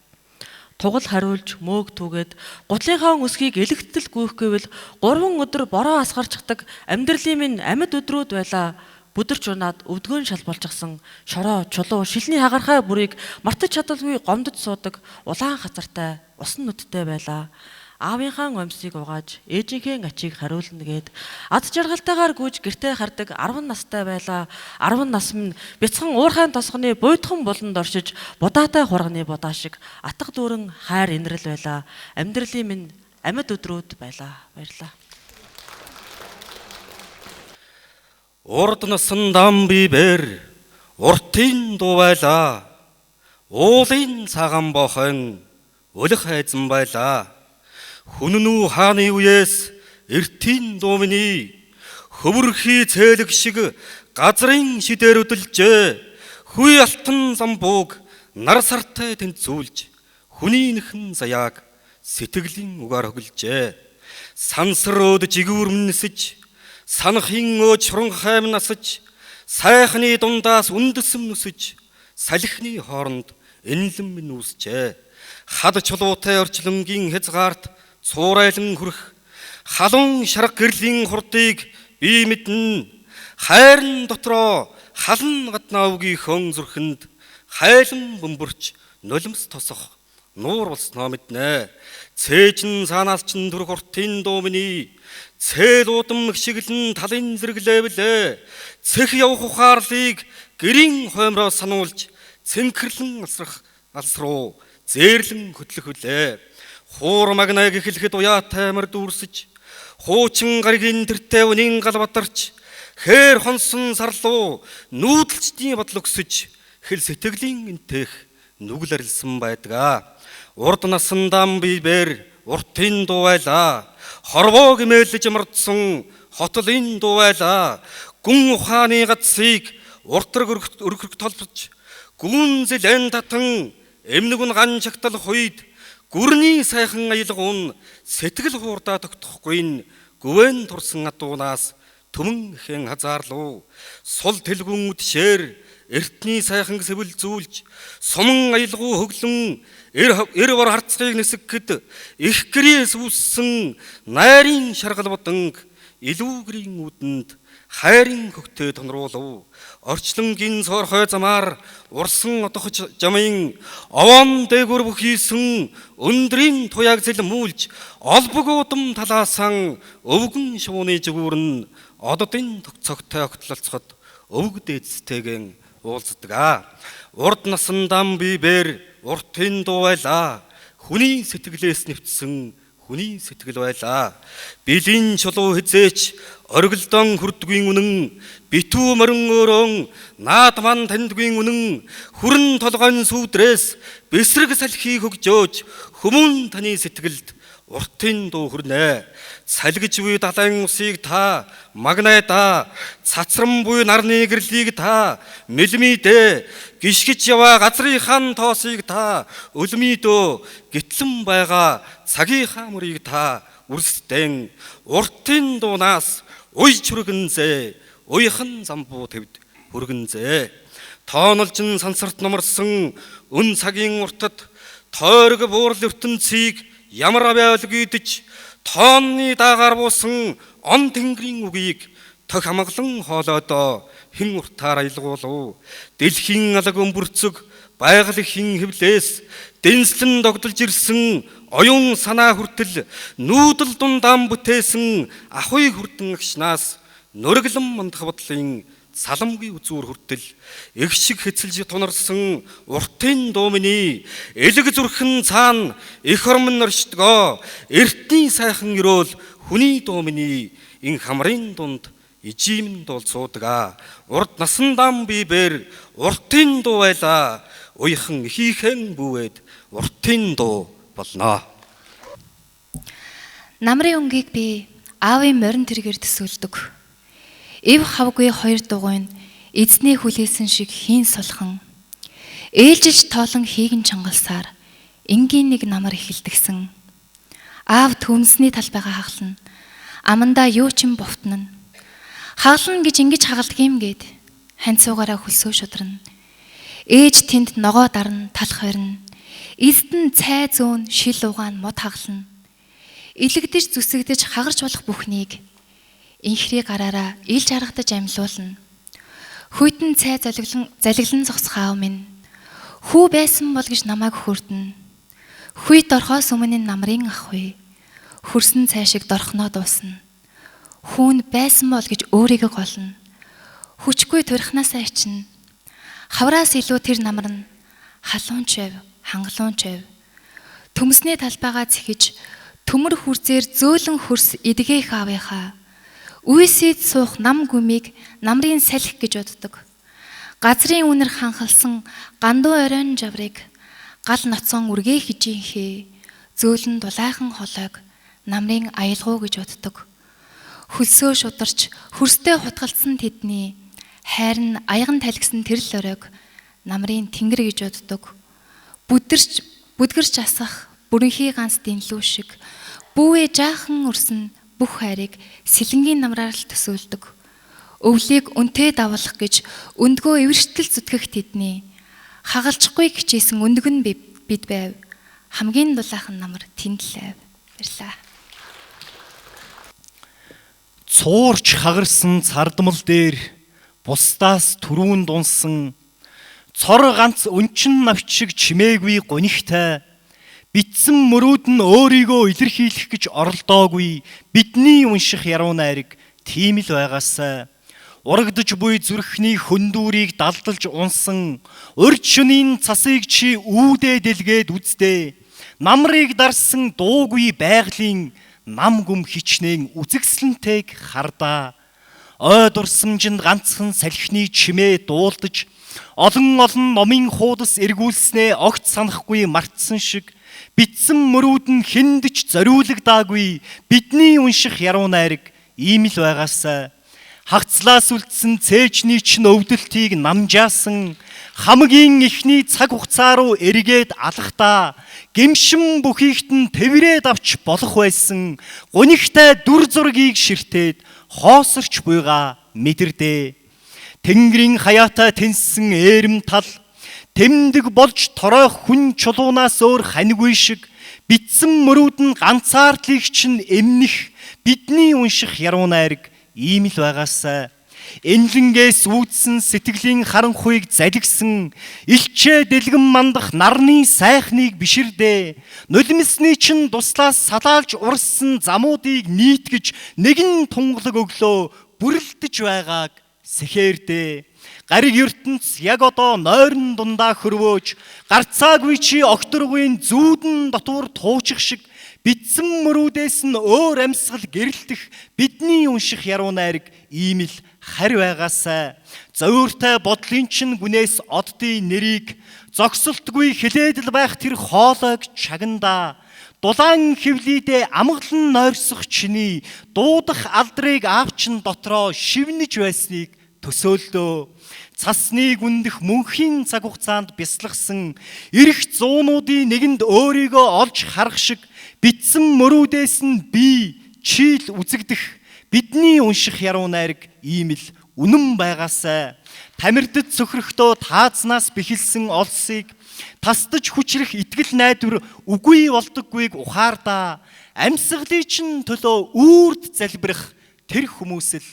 Тугал хариулж мөөг түгээд гутлынхаа өсгийг элэгтэл гүйх гэвэл 3 өдөр бороо асгарчдаг амьдралын минь амьд өдрүүд байлаа. Бүдэрч унаад өвдгөн шалбалжсан шороо чулуу шилний хагархай бүрийг мартаж чадалгүй гомдож суудаг улаан хазартай усан нүдтэй байлаа. аавынхаа өмсийг угааж ээжийнхээ ачийг хариулна гэд ад жаргалтайгаар гүйж гэртээ хардаг 10 настай байлаа. 10 нас минь бяцхан уурхайн тосгоны буйдхан болонд оршиж будаатай хурганы будаа шиг атга дүүрэн хайр инрэл байлаа. Амьдралын минь амьд өдрүүд байлаа. Баярлалаа. Урд насан дам бибэр уртын дуу байлаа. Уулын цагаан бохон өлөх хайзан байлаа. Хүннүү хааны үеэс эртийн дуу миний хөвөрхий цээлэг шиг газрын шидээр өдөлжээ. Хүй алтан замбууг нар сартай тэнцүүлж хүний нэхэн заяаг сэтгэлийн угаар хөглжээ. Сансроод жигүүрм нисэж санахын өөж хуран хайм насаж сайхны дундаас үндэсэм нүсэж салхины хооронд энлэм минь үүсчээ. Хад чулуутай орчлонгийн хязгаарт цуурайлан хүрэх халуун шарга гэрлийн хурдыг би мэднэ. Хайрн дотроо халан гаднаа үгийн хон зүрхэнд хайлан бөмбөрч нулимс тосох нуур болсноо мэднэ. Цээжин цаанаас чин дүрх уртын дуу миний цээл удам хшиглэн талын зэрэглэвлээ. Цэх явах ухаарлыг гэрийн хоймроо сануулж цэнхэрлэн алс руу зээрлэн хөтлөх үлээ. Хуур магнайг эхлэхэд уяатай амар дүүрсэж хуучин гаригийн тэртээ үнийн гал батарч хээр хонсон сарлуу нүүдэлчдийн бодол өксөж хэл сэтгэлийн энтэх нүгэл арилсан байдгаа. Урд насан дам бибэр уртын дуу байлаа. Хорвоо гимээлж мордсон хотлын дуу байлаа. Гүн ухааны гацсыг уртраг өргөх толбож гүн зэлэн татан эмнэгүн ган чагтал хуйд гүрний сайхан аялгуун сэтгэл хуурдаа тогтохгүй гүвэн турсан адуунаас төмөн хэн хазаарлуу сул тэлгүн үдшээр эртний сайхан сэвэл зүүлж суман аялгуу хөглөн эр бор харцгийг нисгэхэд их гэрээс үүссэн найрын шаргал боданг илүү гэрийн үдэнд хайрын хөгтөө тонруулв. Орчлонгийн цоорхой замаар урсан одохж жамын овон дээгүр бүхийсэн өндрийн туяаг зэлмүүлж олбог удам талаасан өвгөн шууны жигүүрн ододын цогтой огтлолцоход өвг дээдстэйгэн уулздаг. Урд насан дам бибэр уртын дуу байлаа. Хүний сэтгэлээс нэвтсэн хүний сэтгэл байлаа. Билийн чулуу хизээч оргилдон хүрдгийн үнэн битүү морин өрөн наад ман тандгийн үнэн хүрэн толгойн сүудрээс бэсрэг салхийг хөгжөөж хүмүүн таны сэтгэлд уртын дуу хүрнэ. Салгиж буй далайн усыг та магнайда цацран буй нарны гэрлийг та мэлмидэ гიშгэж яваа газрынхан тоосыг та өлмидөө гитлэн байгаа цагийнхаа мөрийг та үрстэн уртын дуунаас уй чүргэнзээ уйхан замбуу твд хүргэнзээ тоонолжин сансарт номорсон өн цагийн уртад тойрог буурал ертөнцийг ямар байлгийдэж тооны даагаар буусан он тэнгэрийн үгийг тох хамглан хоолоодоо хэн уртаар аялгуулв. Дэлхийн алаг өмбөрцөг байгалийн хэвлээс дэнслэн догдолж ирсэн оюун санаа хүртэл нүүдэл дундам бүтээсэн ахуй хүрдэн агшнаас нүрэглэн мандах бодлын саламгүй үзүүр хүртэл их шиг хэцэлж тунарсан уртын дуу миний элэг зүрхэн цаана их ормон оршдгоо эртний сайхан өрөөл хүний дуу миний ин хамрын дунд ижимэн дуул суудаг. Урд насан дам бибэр уртын дуу байлаа. Уйхан хийхэн бүүвэд уртын дуу болно. Намрын өнгийг би аавын морин тэргээр төсөөлдөг. Эв хавгүй хоёр дугуйн эзний хүлээсэн шиг хийн сулхан ээлжилж тоолон хийгэн чангалсаар энгийн нэг намар эхэлдэгсэн. Аав төмсний талбайгаа хаглана. Амандаа юу ч юм бовтно. Хаглана гэж ингэж хагалдаг юм гээд ханцуугаараа хөлсөө шудрна. Ээж тэнд ногоо дарна, талх барина. Эзэд нь цай зөөн, шил угаан, мод хаглана. Илэгдэж зүсэгдэж хагарч болох бүхнийг инхрий гараараа ил жаргадаж амьлуулна. Хүйтэн цай залиглан зогсох аав минь хүү байсан бол гэж намайг хөөрдөн. Хүйт орхоос өмнө намрын ах вэ. Хөрсөн цайшиг дорхноо дуусна. Хүүн байсан бол гэж өөрийгөө голно. Хүчгүй турхнасаа ичнэ. Хавраас илүү тэр намарна. Халуун чав, хангалуун чав. Төмсний талбайгаа цэхиж төмөр хүрзээр зөөлөн хөрс эдгээх аавынхаа. Үйсэд суух нам гүмийг намрын салхи гэж боддог. Газрын үнэр ханхалсан гандуу оройн жаврыг гал ноцон үргээ хижийнхээ зөөлөн дулайхан холойг намрын аялгуу гэж боддог. Хөлсөө шударч хөрстэй хутгалцсан тэдний хайр нь аяган талгисан тэрл оройг намрын тэнгэр гэж боддог. Бүдгэрч асах бүрэнхий ганц дэнлүү шиг бүүвээ жаахан өрсөн бүх хайрыг сэлэнгийн намраар л төсөөлдөг. Өвлийг үнтэй давлах гэж өндгөө эвэрштэл зүтгэх тэдний хагалжахгүй хичээсэн өндөг нь бид байв. Хамгийн дулаахан намар тэнд л байв. Баярлалаа. Цуурч хагарсан цардмал дээр бусдаас түрүүн дунсан цор ганц өнчин навч шиг чимээгүй гунигтай битсэн мөрөөд нь өөрийгөө илэрхийлэх гэж оролдоогүй бидний унших яруу найраг тийм л байгаасай. Урагдж буй зүрхний хөндүүрийг далдалж унсан урд шөнийн цасыг чи үүдээ дэлгээд үздээ. Намрыг дарсан дуугүй байгалийн нам гүм хичнээн үзэгслэнтэйг хардаа. Ой дурсамжинд ганцхан салхины чимээ дуулдаж олон номын хуудас эргүүлснээ огт санахгүй мартсан шиг битсэн мөрүүд нь хиндэж зориулагдаагүй бидний унших яруу найраг ийм л байгаасай. Хагцлаас үлдсэн цээжний чинь өвдөлтийг намжаасан хамгийн ихний цаг хугацаа руу эргээд алахдаа гэмшин бүхийгт нь тэврээд авч болох байсан гунигтай дүр зургийг ширтээд хоосорч буйгаа мэдэрдээ. Тэнгэрийн хаяатай тэнсэн ээрэм тал тэмдэг болж торойх хүн чулуунаас өөр ханигүй шиг битсэн мөрүүд нь ганцаардлыг чинь эмнэх бидний унших яруу найраг ийм л байгаасай. Энлэнгээс үүдсэн сэтгэлийн харанхуйг залгисан илчээ дэлгэн мандах нарны сайхныг биширдээ. Нулимсны чинь дуслаас салаалж урссан замуудыг нийтгэж нэгэн тунгалаг өглөө бүрэлдэж байгааг сэхээрдээ. Гариг ертөнц яг одоо нойрон дундаа хөрвөөж гарцаагүй чи огторгүйн зүүдэн дотуур туучих шиг битсэн мөрүүдээс нь өөр амьсгал гэрэлтэх бидний унших яруу найраг ийм л харь байгаасай. Зөөртэй бодлын чинь гүнээс оддын нэрийг зогсолтгүй хилээд л байх тэр хоолойг чагнадаа. Дулаан хөвлийдээ амгалан нойрсох чиний дуудах алдрыг аавчин дотроо шивнэж байсныг төсөөлдөө. Цасны гүндэх мөнхийн цаг хугацаанд бясалгасан эрх зуунуудын нэгэнд өөрийгөө олж харах шиг битсэн мөрүүдээс нь би чийл үзэгдэх бидний унших яруу найраг ийм л үнэн байгаасай. Тамирдад цөхрөхдөө таазнаас бэхэлсэн олсыг тасдаж хүчрэх итгэл найдвар үгүй болдоггүйг ухаардаа. Амьсгалын чинь төлөө үрд залбирах тэр хүмүүс л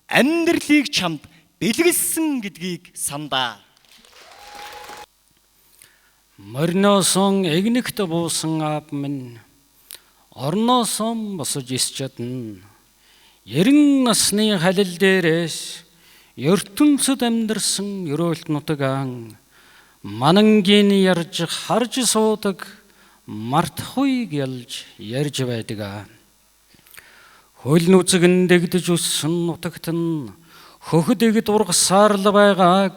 амьдралыг чамд бэлгэлсэн гэдгийг сандаа. Мориносон эгнэгт буусан аав минь орноосон босож ис чадна. 90 насны халил дээрээс ертөнцөд амьдарсан ерөөлт нутагаан манангийн ярьж харж суудаг мартахуйг ялж ярьж байдаг. Хөл нүцгэн дэгдэж өссөн нутагт нь хөхдөг дургасаар л байгааг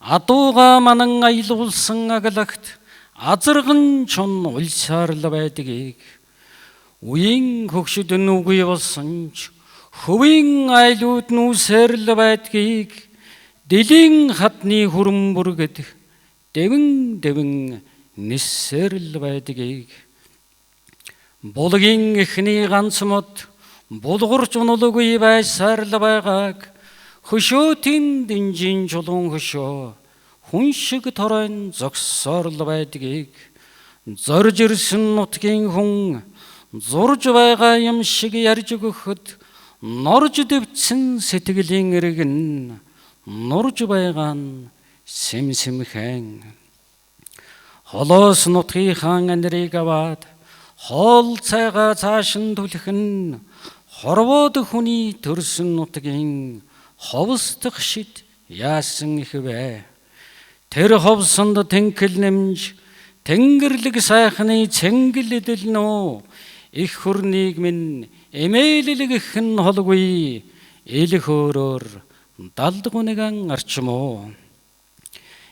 адууга манан аялуулсан аглагт азарган чон улсаар л байдгийг үеийн хөгшөд нүгүй болсон ч хөвийн айлууд нүсээр л байдгийг дэлийн хатны хүрэн бүргэд дэвэн ниссээр л байдгийг булгийн эхний ганц мод булгурч унулгүй байсаар л байгааг хөшөөтийн динжин чулуун хөшөө хүн шиг торойн зогсоор л байдгийг зорж ирсэн нутгийн хүн зурж байгаа юм шиг ярьж өгөхөд норж дэвцэн сэтгэлийн эргэн нурж байгаа нь сэмхэн холоос нутгийнхаа анирыг аваад хоол цайгаа цааш нь түлэх нь хорвоод хүний төрсөн нутгийн ховсдох шид яасан их вэ? Тэр ховсонд тэнхэл нэмж тэнгэрлэг сайхны цэнгэл эдэлнө их хөрнийг минь эмээлэлгэх нь холгүй ил хөөрөөр далдгунэган арчmoo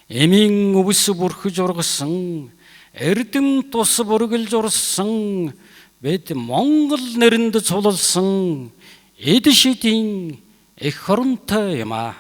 эмийн өвс бүрхэж ургасан эрдэм тус бүргэлж урсан бид Монгол нэрэнд цулалсан эд шидийн эх хоронтой юм аа.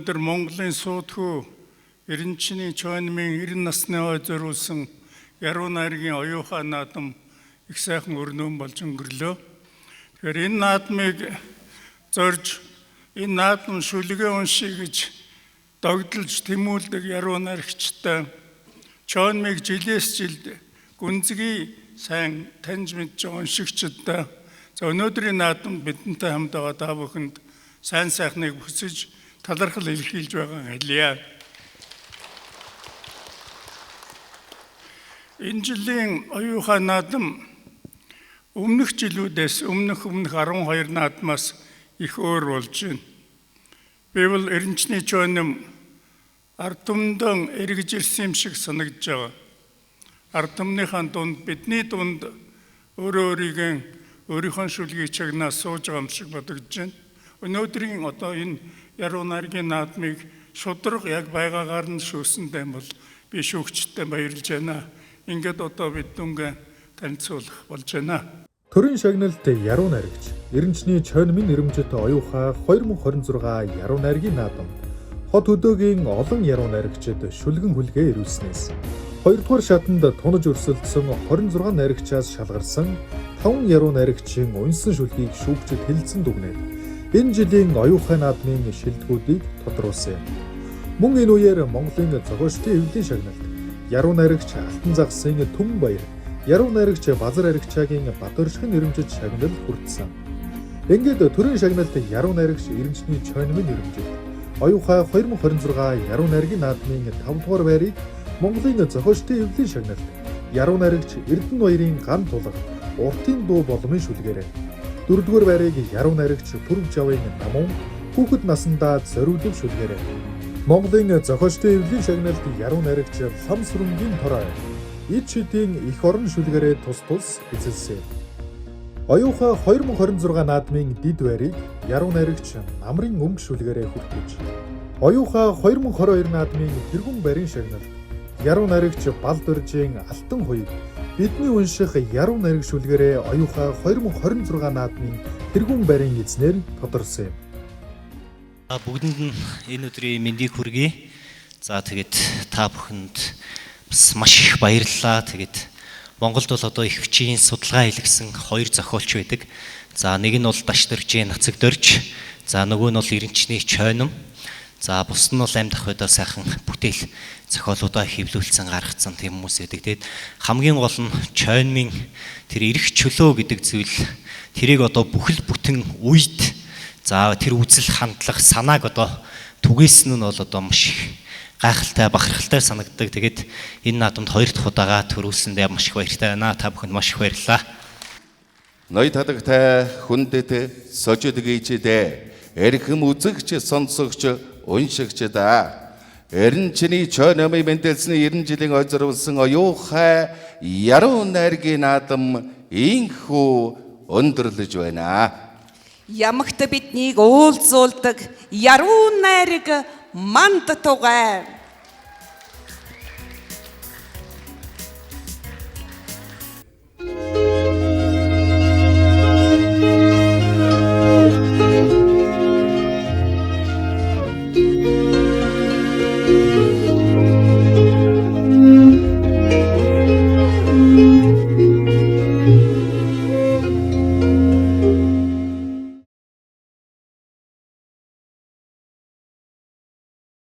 Өнөөдөр Монголын суудхүү Эренчний чойнмын 90 насны ой зориулсан яруу найргийн оюухай наадам их сайхан өрнөөн болж өнгөрлөө. Тэгэхээр энэ наадмыг зорж энэ наадам шүлгээ уншия гэж догдолж тэмүүлдэг яруу найрагчтай чойнмыг жилээс жилд гүнзгий сайн таньж мэдж уншигчдаа за өнөөдрийн наадамд бидэнтэй хамт байгаа та бүхэнд сайн сайхныг хүсэж талархал илэрхийлж байгаа хэлье. Энэ жилийн оюухай наадам өмнөх жилүүдээс өмнөх 12 наадмаас их өөр болж байна. Бивэл Эренчний чойном ард түмэндээ эргэж ирсэн юм шиг санагдж байгаа. Ард түмнийхэн дунд бидний дунд өөрийнхөө шүлгийг чагнаас сууж байгаа юм шиг бодогдож байна. Өнөөдрийн одоо энэ яруу найргийн наадмыг шудраг яг байгаагаар нь шүүсэндээ бол би шүүгчтэй баярлж байна. Ингээд одоо бид дүнгээ танилцуулах болж байна. Төрийн шагналд яруу найрагч Эренчний чойнмын нэрмжит оюухай 2026 яруу найргийн наадам хот хөдөөгийн олон яруу найрагчид шүлгэн хүлгээ ирүүлснээс 2 дугаар шатанд тунаж өрсөлдсөн 26 найрагчаас шалгарсан 5 яруу найрагчийн унсан шүлгийг шүүгчид хэлэлцэн дүгнээд энэ жилийн оюухай наадмын шилдэгүүдийг тодруулсан юм. Мөн энэ үеэр Монголын зохиолчдын эвлийн шагналд яруу найрагч Алтан загсын Түмэн баяр, яруу найрагч Базар Аригчаагийн Бадоршихын нэрмжит шагнал хүртсэн. Ингээд төрийн шагналд яруу найрагч Эренчний чойнмын нэрмжит оюухай 2026 яруу найргийн наадмын 5 дугаар байрыг Монголын зохиолчдын эвлийн шагналд яруу найрагч Эрдэнэ баярын ган тулга уртын дуу боломын шүлгээрээ 4 дугаар байрыг яруу найрагч Пүрв Жавын Намун, Хүүхэд насандаа зориулав шүлгээрээ. Монголын зохиолчдын эвлэлийн шагналд яруу найрагч Лам Сүрэнгийн торой эд шидийн эх орон шүлгээрээ тус эзэлсэн. Оюуха 2026 наадмын дид байрыг яруу найрагч Намрын өнгө шүлгээрээ хүртэж, оюуха 2022 наадмын тэргүүн барийн шагналд яруу найрагч Балдөржийн алтан хуйг бидний унших яруу найраг шүлгээрээ оюуха 2026 наадмын тэргүүн барийн эзнэр тодорсон юм. Бүгдэнд нь энэ өдрийн мэндийг хүргэе. За тэгээд та бүхэнд бас маш их баярлалаа. Тэгээд Монголд бол одоо их хүчийн судалгаа хийлгсэн хоёр зохиолч байдаг. За нэг нь бол Дашдөржийн Нацаг Дөрж, за нөгөө нь бол Эренчний Чойном. За бус нь бол амьд ахуйдаа сайхан бүтээл зохиолуудаа хэвлүүлсэн гаргацсан тийм хүмүүс байдаг. Тэгээд хамгийн гол нь Чойнмын тэр эрх чөлөө гэдэг зүйл тэрийг одоо бүхэл бүтэн үед за тэр үзэл хандлага санааг одоо түгээсэн нь бол одоо маш их гайхалтай бахархалтай санагддаг. Тэгээд энэ наадамд хоёр дахь удаага төрүүлсэндээ маш их баяртай байна. Та бүхэнд маш их баярлалаа. Ной тадагтай хүндэт сожидог ичэдэ эрхэм үзэгч сонсогч уншигчдаа Эренчний Чойномын мэдээлсний 90 жилийн ойзруулсан оюухай яруу найргийн наадам инхүү өндөрлөж байна. Ямагт биднийг уулзуулдаг яруу найраг манд тугай.